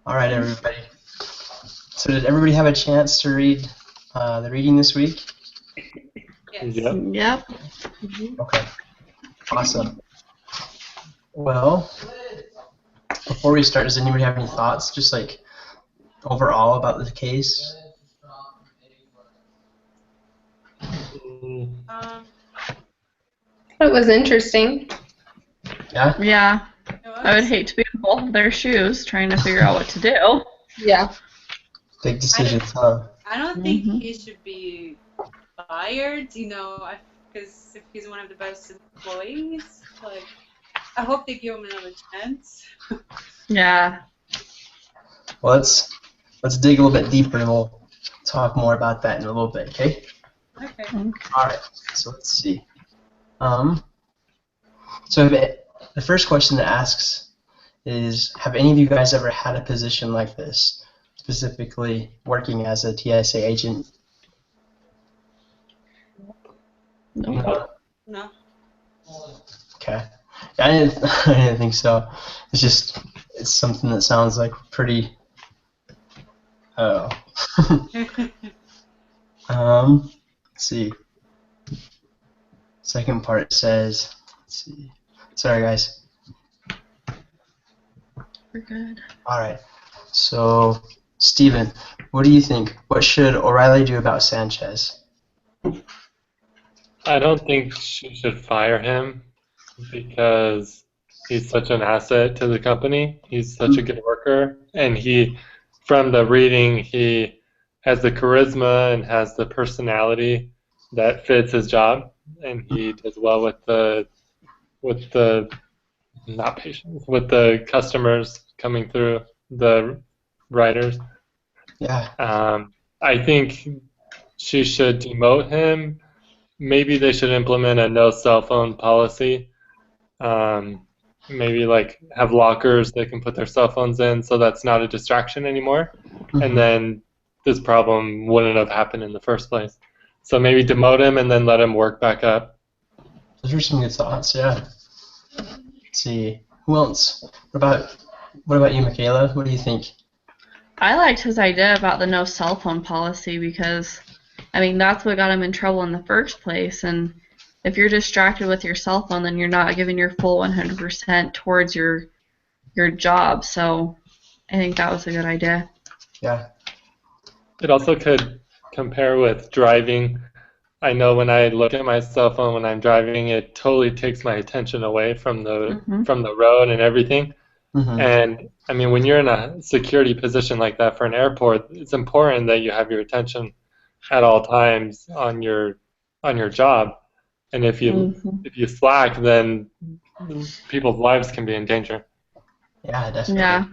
All right, everybody. So did everybody have a chance to read the reading this week? Yes. Yep. Okay. Awesome. Well, before we start, does anybody have any thoughts, just like overall about the case? It was interesting. Yeah. Yeah. It I would was. hate to be in both of their shoes trying to figure out what to do. Yeah. Big decisions, huh? I don't think Mhm. he should be fired, because if he's one of the best employees, like, I hope they give him another chance. Yeah. Well, let's dig a little bit deeper, and we'll talk more about that in a little bit. Okay. Okay. All right. So let's see. So the first question that asks is, have any of you guys ever had a position like this, specifically working as a TSA agent? Nope. No. Okay. I didn't, I didn't think so. It's something that sounds like pretty, I don't know. Let's see. Second part says, let's see. Sorry, guys. We're good. All right. So, Steven, what do you think? What should O'Reilly do about Sanchez? I don't think she should fire him because he's such an asset to the company. He's such a good worker, and from the reading, he has the charisma and has the personality that fits his job, and he does well with the not patients, with the customers coming through, the writers. Yeah. I think she should demote him. Maybe they should implement a no cell phone policy. Maybe like have lockers they can put their cell phones in, so that's not a distraction anymore. And then this problem wouldn't have happened in the first place. So maybe demote him and then let him work back up. Those are some good thoughts. Yeah. Let's see. Who else? What about you, Michaela? What do you think? I liked his idea about the no cell phone policy because, I mean, that's what got him in trouble in the first place. And if you're distracted with your cell phone, then you're not giving your full 100% towards your job. So I think that was a good idea. Yeah. It also could compare with driving. I know when I look at my cell phone when I'm driving, it totally takes my attention away from the road and everything. And I mean, when you're in a security position like that for an airport, it's important that you have your attention at all times on your job. And if you slack, then people's lives can be in danger. Yeah, definitely. Yeah.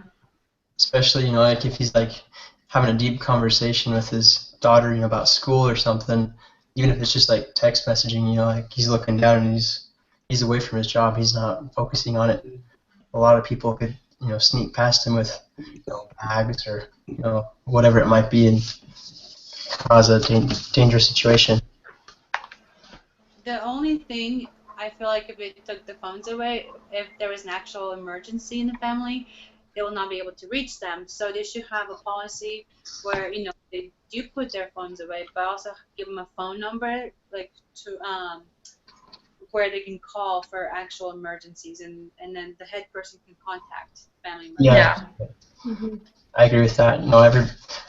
Especially, like if he's like having a deep conversation with his daughter, about school or something, even if it's just like text messaging, like he's looking down and he's away from his job, he's not focusing on it. A lot of people could, sneak past him with, bags or, whatever it might be and cause a dangerous situation. The only thing I feel like if it took the phones away, if there was an actual emergency in the family, they will not be able to reach them. So they should have a policy where they do put their phones away, but also give them a phone number like to where they can call for actual emergencies, and then the head person can contact family members. Yeah. I agree with that.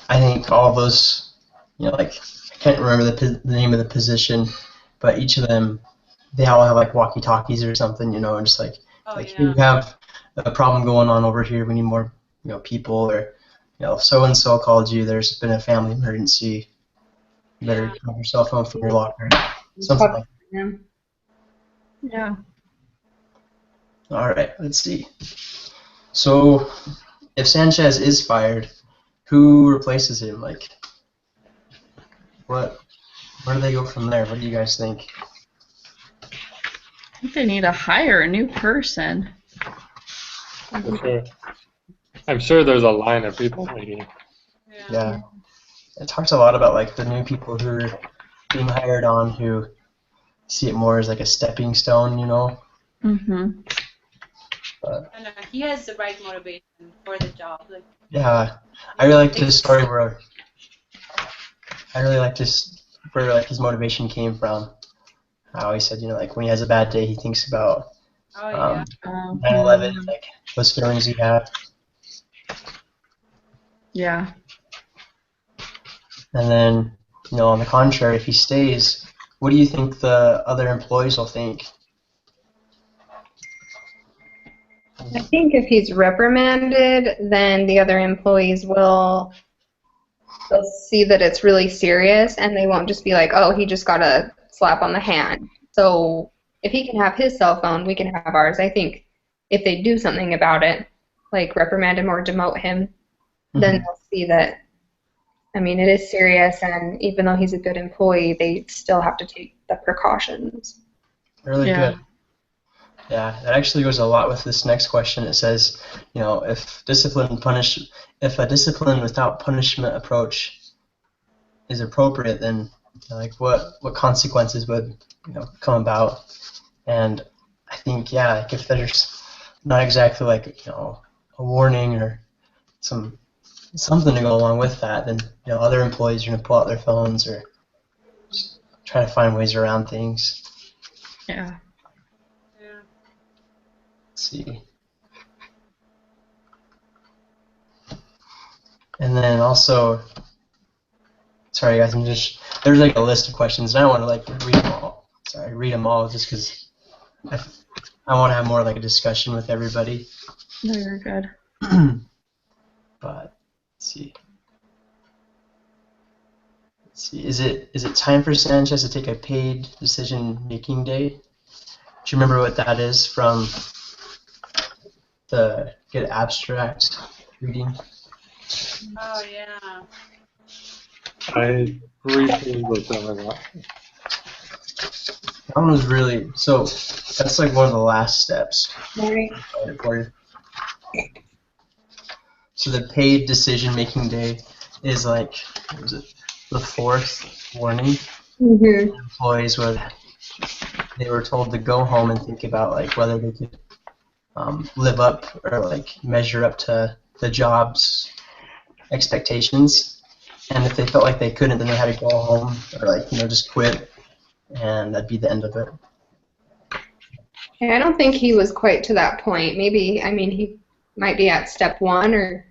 I think all of those, like I can't remember the name of the position, but each of them, they all have like walkie-talkies or something, and just like here we have a problem going on over here. We need more, people, or so and so called you. There's been a family emergency. You better have your cell phone from your locker. Something like that. Yeah. All right, let's see. So, if Sanchez is fired, who replaces him? Like, where do they go from there? What do you guys think? I think they need to hire a new person. For sure. I'm sure there's a line of people waiting. Yeah. It talks a lot about like the new people who are being hired on who see it more as like a stepping stone, I know, he has the right motivation for the job. Like, Yeah, I really liked his story where like his motivation came from. How he said, like when he has a bad day, he thinks about oh yeah. 9/11, like those feelings he had. Yeah. And then, on the contrary, if he stays, what do you think the other employees will think? I think if he's reprimanded, then the other employees they'll see that it's really serious, and they won't just be like, oh, he just got a slap on the hand. So if he can have his cell phone, we can have ours. I think if they do something about it, like reprimand him or demote him, then they'll see that, it is serious, and even though he's a good employee, they still have to take the precautions. Really good. Yeah, that actually goes a lot with this next question. It says, if a discipline without punishment approach is appropriate, then what consequences would come about? And I think like if there's not exactly a warning or something to go along with that, then other employees are going to pull out their phones or just try to find ways around things. Yeah. Let's see. And then also, sorry guys, there's a list of questions, and I don't want to read them all. Read them all just because I want to have more a discussion with everybody. No, you're good. But let's see. Is it time for Sanchez to take a paid decision-making day? Do you remember what that is from the Get Abstract reading? Oh yeah. I briefly looked over that. That one was really that's one of the last steps. Right. So the paid decision-making day is the fourth warning. Mm-hmm. Employees they were told to go home and think about whether they could live up or measure up to the job's expectations, and if they felt like they couldn't, then they had to go home or just quit, and that'd be the end of it. I don't think he was quite to that point. Maybe, he might be at step 1, or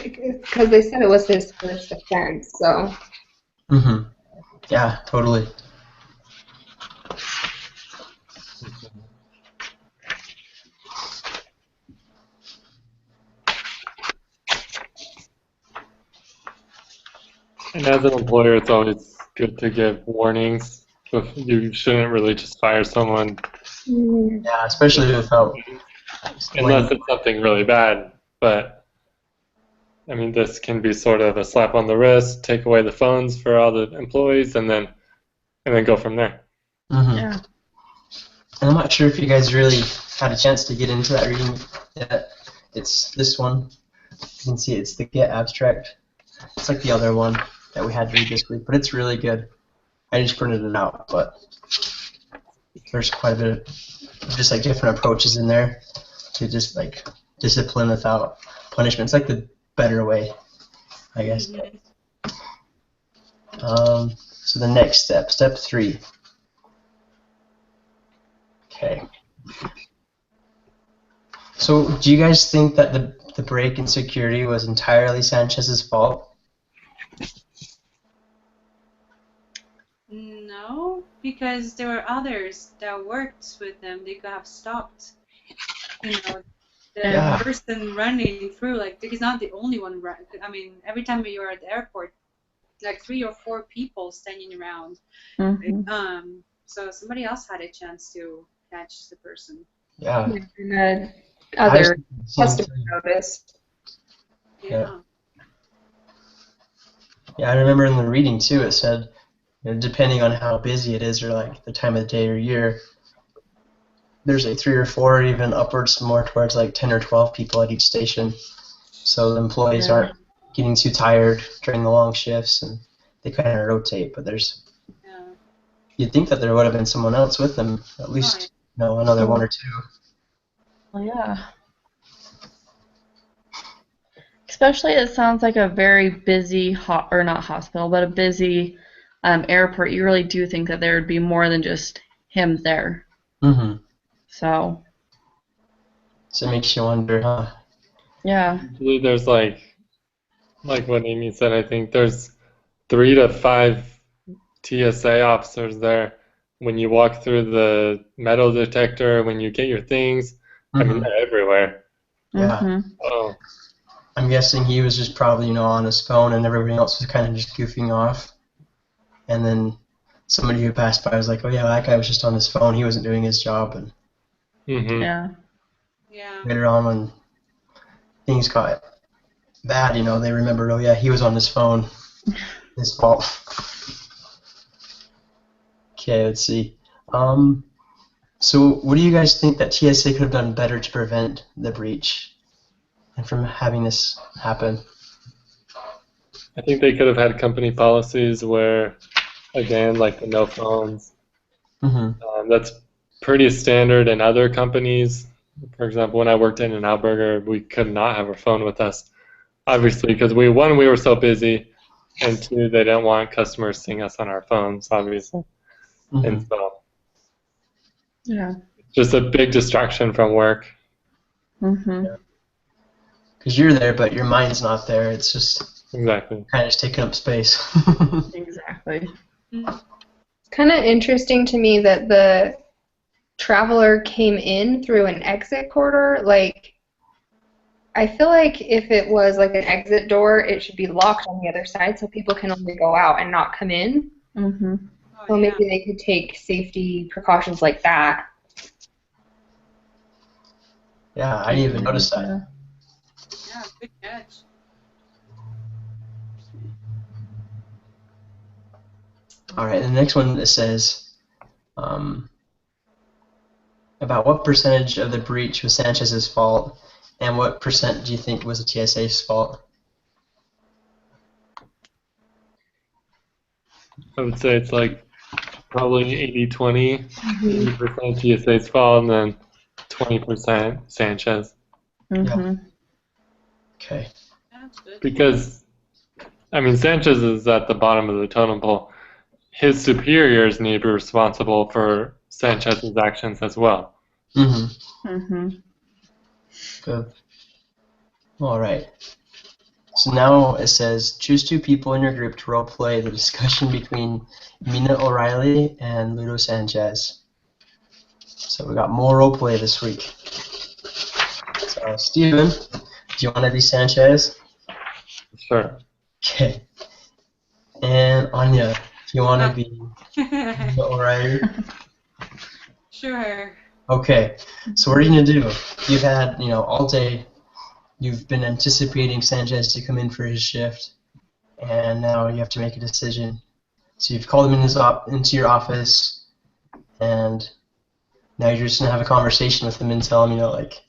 because they said it was his first offense, so. Mm-hmm. Yeah, totally. And as an employer, it's always good to give warnings. So you shouldn't really just fire someone. Yeah, especially without. Unless it's something really bad. But, this can be sort of a slap on the wrist, take away the phones for all the employees, and then go from there. Mm-hmm. Yeah. And I'm not sure if you guys really had a chance to get into that reading yet. It's this one. You can see it's the Get Abstract. It's like the other one that we had to read this week, but it's really good. I just printed it out, but there's quite a bit of just different approaches in there to just discipline without punishment. It's the better way, I guess. So the next step 3. Okay. So do you guys think that the break in security was entirely Sanchez's fault? No, because there were others that worked with them. They could have stopped. The person running through, he's not the only one. Every time you're at the airport, 3 or 4 people standing around. Mm-hmm. So somebody else had a chance to catch the person. Yeah. And other customer notice. Yeah. Yeah, I remember in the reading too. It said, depending on how busy it is or the time of the day or year, there's 3 or 4, or even upwards more towards 10 or 12 people at each station. So the employees aren't getting too tired during the long shifts, and they kind of rotate. But you'd think that there would have been someone else with them, at least another 1 or 2. Well, yeah. Especially, it sounds like a very busy, or not hospital, but a busy airport. You really do think that there would be more than just him there. Mm-hmm. So, So it makes you wonder, huh? yeah. Usually there's like what Amy said, I think there's 3 to 5 TSA officers there when you walk through the metal detector, when you get your things. I mean, Mm-hmm. they're everywhere. Yeah. Mm-hmm. Oh, I'm guessing he was just probably, on his phone and everybody else was kind of just goofing off. And then somebody who passed by was like, oh yeah, that guy was just on his phone. He wasn't doing his job. And mm-hmm. Yeah. Yeah. later on when things got bad, they remembered, oh yeah, he was on his phone. His fault. Okay, let's see. So what do you guys think that TSA could have done better to prevent the breach and from having this happen? I think they could have had company policies where, again, like the no phones. Mm-hmm. That's pretty standard in other companies. For example, when I worked in an Outburger, we could not have our phone with us, obviously, because we were so busy, and 2, they didn't want customers seeing us on our phones, obviously. Mm-hmm. And so, Yeah. just a big distraction from work. Mm-hmm. Because you're there, but your mind's not there. It's just Exactly. kind of just taking up space. Exactly. It's kind of interesting to me that the traveler came in through an exit corridor. Like, I feel like if it was like an exit door, it should be locked on the other side so people can only go out and not come in. Mm-hmm. Oh, So yeah. maybe they could take safety precautions like that. Yeah, I didn't even notice that. Yeah. Yeah, good catch. All right, the next one it says, about what percentage of the breach was Sanchez's fault, and what percent do you think was the TSA's fault? I would say it's like probably 80-20, 80% TSA's fault, and then 20% Sanchez. Mm-hmm. Okay. That's good. Because, I mean, Sanchez is at the bottom of the totem pole. His superiors need to be responsible for Sanchez's actions as well. Mm-hmm. Mm-hmm. Good. All right. So now it says, choose 2 people in your group to role play the discussion between Mina O'Reilly and Ludo Sanchez. So we got more role play this week. So Steven, do you want to be Sanchez? Sure. Okay. And Anya, do you want to be Mina O'Reilly? Sure. Okay. So what are you gonna do? You've had, all day. You've been anticipating Sanchez to come in for his shift, and now you have to make a decision. So you've called him into your office, and now you're just gonna have a conversation with him and tell him, like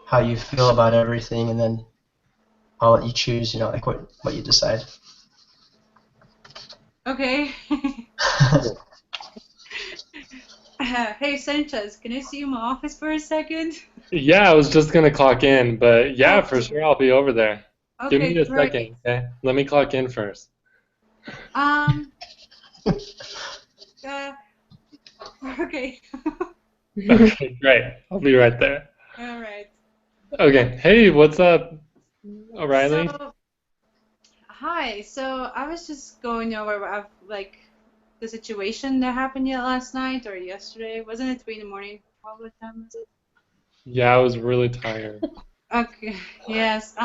how you feel about everything, and then I'll let you choose, like what you decide. Okay. Hey, Sanchez, can I see you in my office for a second? Yeah, I was just going to clock in, but yeah, for sure I'll be over there. Okay, Give me a great. second, okay? Let me clock in first. Okay. Okay, great. I'll be right there. All right. Okay. Hey, what's up, O'Reilly? Hi. So I was just going over the situation that happened last night or yesterday. Wasn't it 3 in the morning? What time was it? Yeah, I was really tired. Okay. Yes.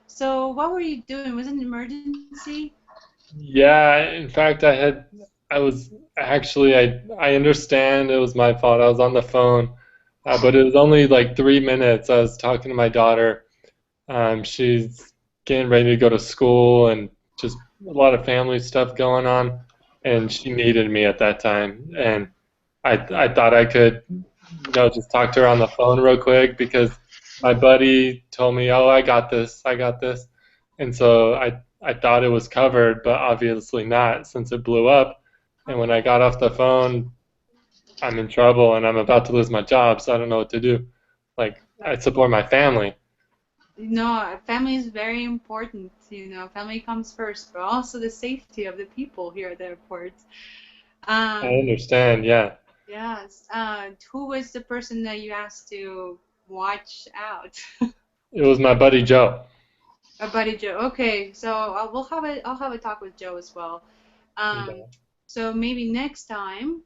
So what were you doing? Was it an emergency? Yeah, in fact, I understand it was my fault. I was on the phone, but it was only like 3 minutes. I was talking to my daughter. She's getting ready to go to school and just a lot of family stuff going on, and she needed me at that time. And I thought I could, just talk to her on the phone real quick because my buddy told me, "Oh, I got this. And so I thought it was covered, but obviously not since it blew up. And when I got off the phone, I'm in trouble and I'm about to lose my job, so I don't know what to do. Like, I support my family. No, family is very important. Family comes first, but also the safety of the people here at the airport. I understand, yeah. Yes. Who was the person that you asked to watch out? It was my buddy Joe. My buddy Joe. Okay, so I'll have a talk with Joe as well. So maybe next time,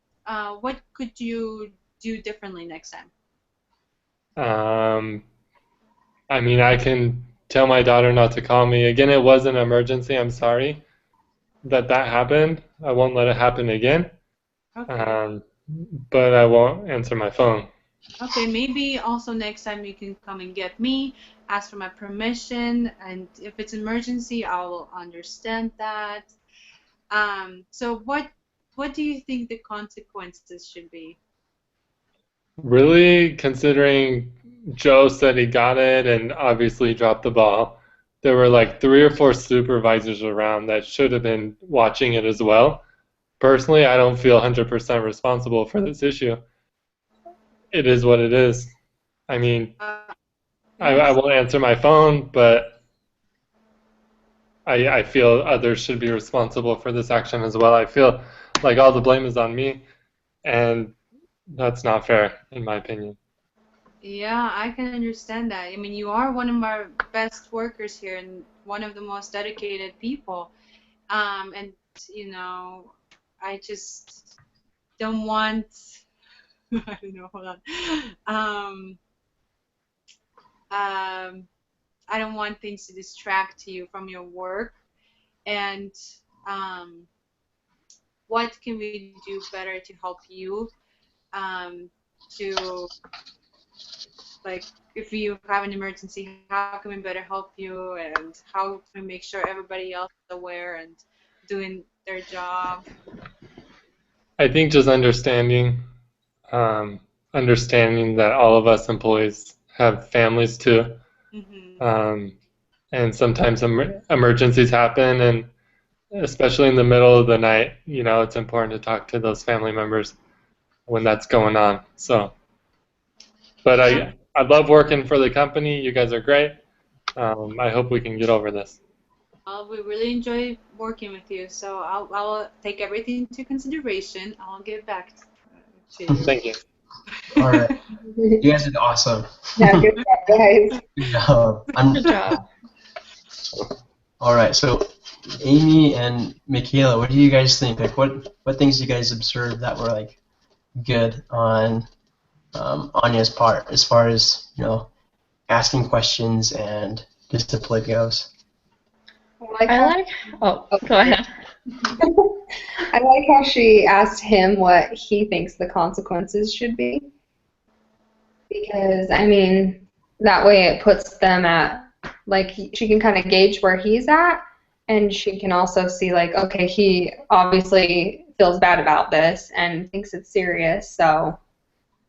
what could you do differently next time? I mean, I can tell my daughter not to call me. Again, it was an emergency. I'm sorry that happened. I won't let it happen again. Okay. But I won't answer my phone. Okay, maybe also next time you can come and get me, ask for my permission, and if it's emergency, I will understand that. So what do you think the consequences should be? Really, considering Joe said he got it and obviously dropped the ball, there were like 3 or 4 supervisors around that should have been watching it as well. Personally, I don't feel 100% responsible for this issue. It is what it is. I mean, I won't answer my phone, but I feel others should be responsible for this action as well. I feel like all the blame is on me, and that's not fair, in my opinion. Yeah, I can understand that. I mean, you are one of our best workers here and one of the most dedicated people. And I just don't want. I don't know. Hold on. I don't want things to distract you from your work. And what can we do better to help you? To like, if you have an emergency, how can we better help you? And how can we make sure everybody else is aware and doing their job? I think just understanding that all of us employees have families too. And sometimes emergencies happen, and especially in the middle of the night, it's important to talk to those family members when that's going on. So, but I love working for the company. You guys are great. I hope we can get over this. We really enjoy working with you, so I'll take everything into consideration. I'll get back to you. Thank you. All right. You guys did awesome. Yeah, good job, guys. Good job. All right, so Amy and Michaela, what do you guys think? Like, what things you guys observed that were like good on Anya's part, as far as asking questions and discipline goes? Go ahead. I like how she asked him what he thinks the consequences should be, because I mean that way it puts them at, like, she can kind of gauge where he's at, and she can also see, like, okay, he obviously feels bad about this and thinks it's serious, so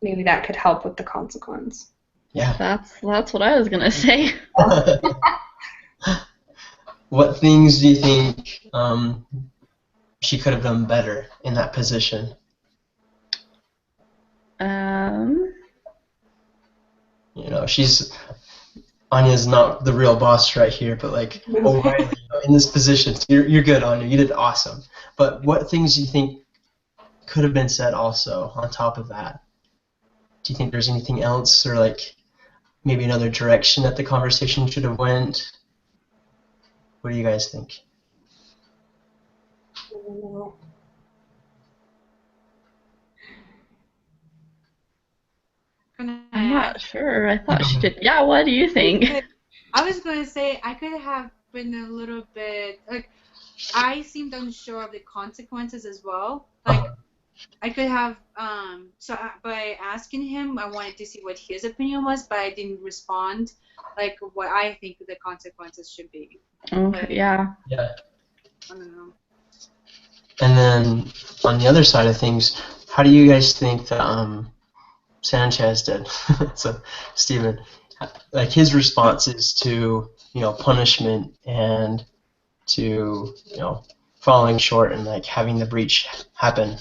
maybe that could help with the consequence. Yeah. That's what I was gonna say. What things do you think she could have done better in that position? Anya's not the real boss right here, but like O'Reilly, in this position, you're good, Anya. You did awesome. But what things do you think could have been said also on top of that? Do you think there's anything else, or like maybe another direction that the conversation should have went? What do you guys think? I'm not sure. I thought she did. Yeah, what do you think? I was going to say I could have been a little bit, like, I seemed unsure of the consequences as well. Like, I could have, by asking him, I wanted to see what his opinion was, but I didn't respond, like, what I think the consequences should be. Okay, like, yeah. Yeah. I don't know. And then on the other side of things, how do you guys think that Sanchez did? So Steven, like his responses to punishment and to falling short and like having the breach happen.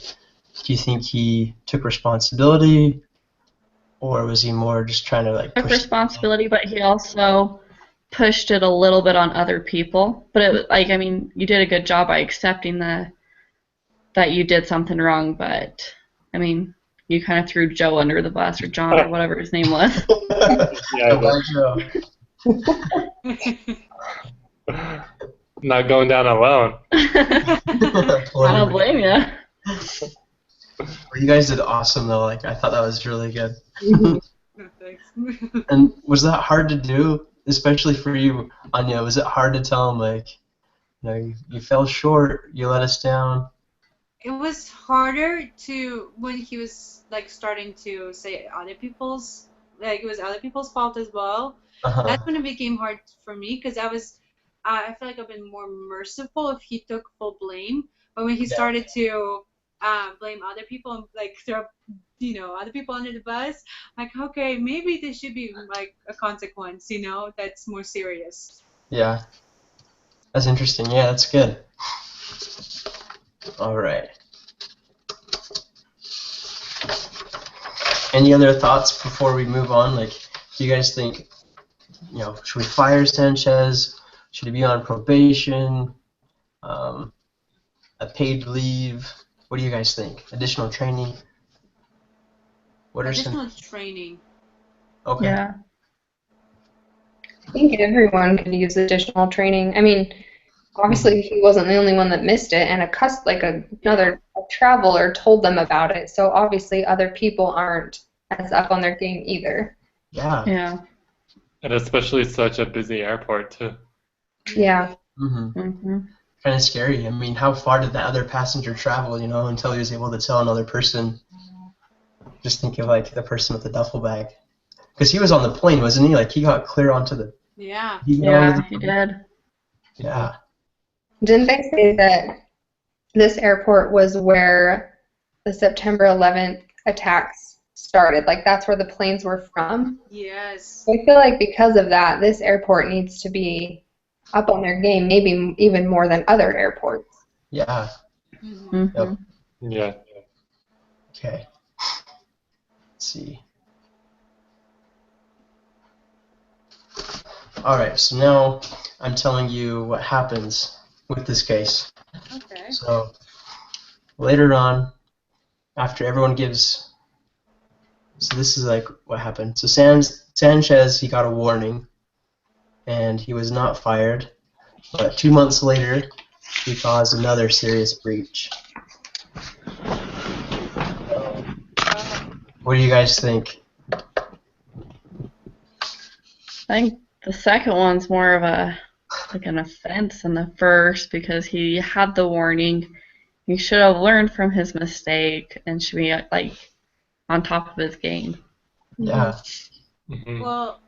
Do you think he took responsibility, or was he more just trying to like Took push? responsibility, but he also pushed it a little bit on other people. But it, like, I mean, you did a good job by accepting that you did something wrong. But I mean, you kind of threw Joe under the bus, or John, or whatever his name was. Yeah, Why, Joe? not going down alone. I don't blame you. Well, you guys did awesome though. Like I thought that was really good. Thanks. And was that hard to do, especially for you, Anya? Was it hard to tell him like, you fell short, you let us down? It was harder to when he was like starting to say other people's like it was other people's fault as well. Uh-huh. That's when it became hard for me because I feel like I've been more merciful if he took full blame. But when he started to blame other people and like throw other people under the bus, like okay, maybe there should be like a consequence, that's more serious. Yeah. That's interesting. Yeah, that's good. All right. Any other thoughts before we move on? Like, do you guys think, should we fire Sanchez? Should he be on probation? A paid leave? What do you guys think? Additional training? What are Additional some? training. Okay. Yeah. I think everyone could use additional training. I mean, obviously he wasn't the only one that missed it, and a traveler told them about it. So obviously other people aren't as up on their game either. Yeah. Yeah. And especially such a busy airport, too. Yeah. Mm-hmm. Mm-hmm. Kind of scary. I mean, how far did that other passenger travel, until he was able to tell another person? Just think of, like, the person with the duffel bag. Because he was on the plane, wasn't he? Like, he got clear onto the... Yeah. He did. Yeah. Didn't they say that this airport was where the September 11th attacks started? Like, that's where the planes were from? Yes. I feel like because of that, this airport needs to be up on their game, maybe even more than other airports. Yeah. Mm-hmm. Yep. Yeah. Okay. Let's see. All right, so now I'm telling you what happens with this case. Okay. So later on, after everyone gives, so this is like what happened. So Sanchez, he got a warning, and he was not fired. But 2 months later, he caused another serious breach. What do you guys think? I think the second one's more of an offense than the first because he had the warning. He should have learned from his mistake and should be like on top of his game. Yeah. Mm-hmm. Well,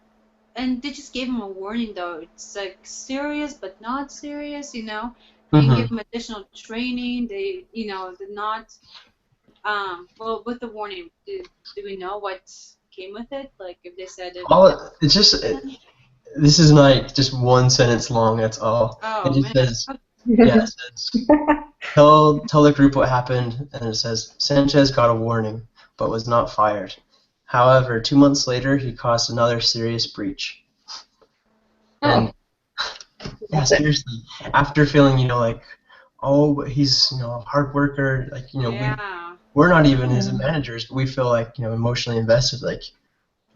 and they just gave him a warning though. It's like serious but not serious, They didn't give him additional training. They, did not. Well, with the warning, do we know what came with it? Like if they said it. It's just. This is like just one sentence long. That's all. Oh, it just man. says, yeah, it says, tell the group what happened, and it says Sanchez got a warning, but was not fired. However, 2 months later, he caused another serious breach. And yeah, seriously, after feeling, like, oh, but he's, a hard worker, like, Yeah. we're not even his managers, but we feel like, emotionally invested, like,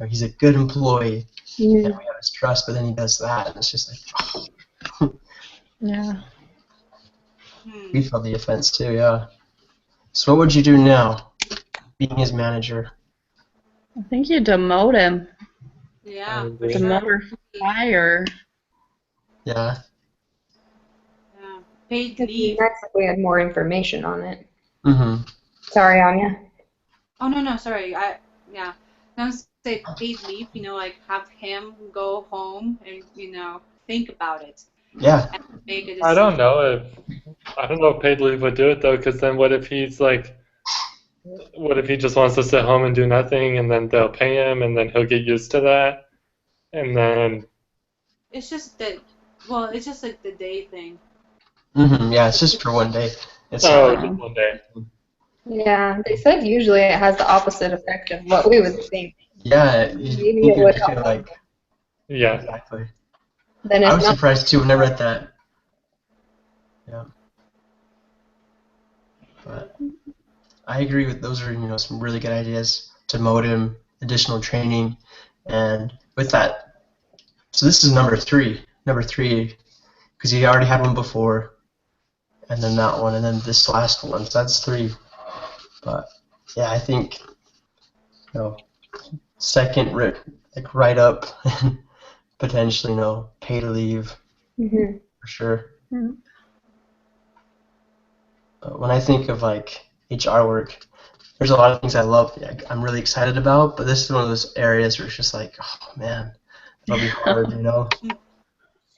he's a good employee. And we have his trust, but then he does that, and it's just like, oh. Yeah. We felt the offense too, yeah. So what would you do now, being his manager? I think you demote him. Yeah. For Demote sure. or fire. Yeah. Yeah. Paid It'd be leave. nice if we had more information on it. Mm-hmm. Sorry, Anya. Oh no, sorry. I was say paid leave. Like have him go home and think about it. Yeah. And make a decision. I don't know if paid leave would do it though, because then what if he just wants to sit home and do nothing, and then they'll pay him, and then he'll get used to that, and then. It's just that. Well, it's just like the day thing. Mm-hmm. Yeah, it's just for one day. It's Just one day. Yeah, they said usually it has the opposite effect of what we would think. Yeah, you Maybe think it would it'd feel help. like Yeah. exactly. Then I it's was not. surprised too when I read that. Yeah, but I agree with those are some really good ideas to mold him, additional training, and with that. So this is number three, because he already had one before, and then that one, and then this last one. So that's three. But yeah, I think second like write up and potentially pay to leave Mhm. for sure. Mhm. But when I think of like HR work, there's a lot of things I love. I'm really excited about, but this is one of those areas where it's just like, oh man, it'll be hard,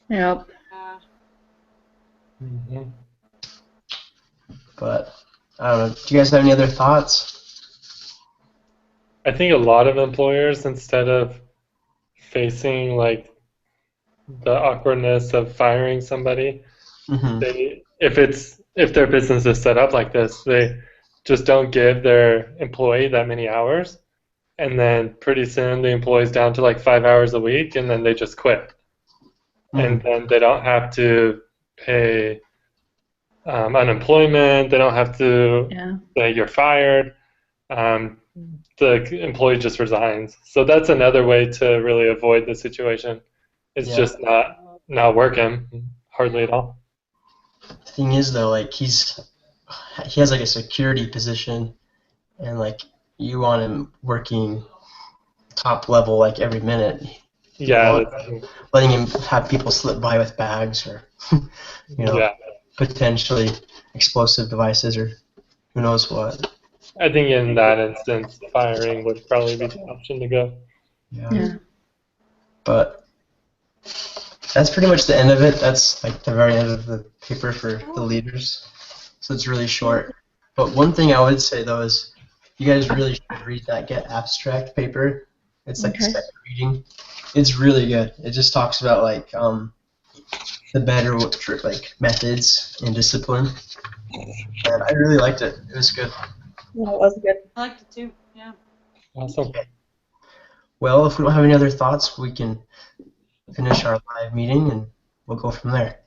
Yep. Hmm. But I don't know. Do you guys have any other thoughts? I think a lot of employers, instead of facing like the awkwardness of firing somebody, Mm-hmm. if their business is set up like this, they just don't give their employee that many hours, and then pretty soon the employee's down to like 5 hours a week, and then they just quit, and then they don't have to pay unemployment. They don't have to Yeah. say you're fired. The employee just resigns. So that's another way to really avoid the situation. It's Yeah. just not working hardly at all. The thing is though, like he has like a security position, and like you want him working top level like every minute. You Yeah, want letting him have people slip by with bags or yeah. potentially explosive devices or who knows what. I think in that instance, firing would probably be the option to go. Yeah. But that's pretty much the end of it. That's like the very end of the paper for the leaders. So it's really short. But one thing I would say though is you guys really should read that Get Abstract paper. It's like Okay. a second reading. It's really good. It just talks about like the better like methods and discipline. And I really liked it. It was good. Yeah, it was good. I liked it too. Yeah. Awesome. Well, if we don't have any other thoughts, we can finish our live meeting and we'll go from there.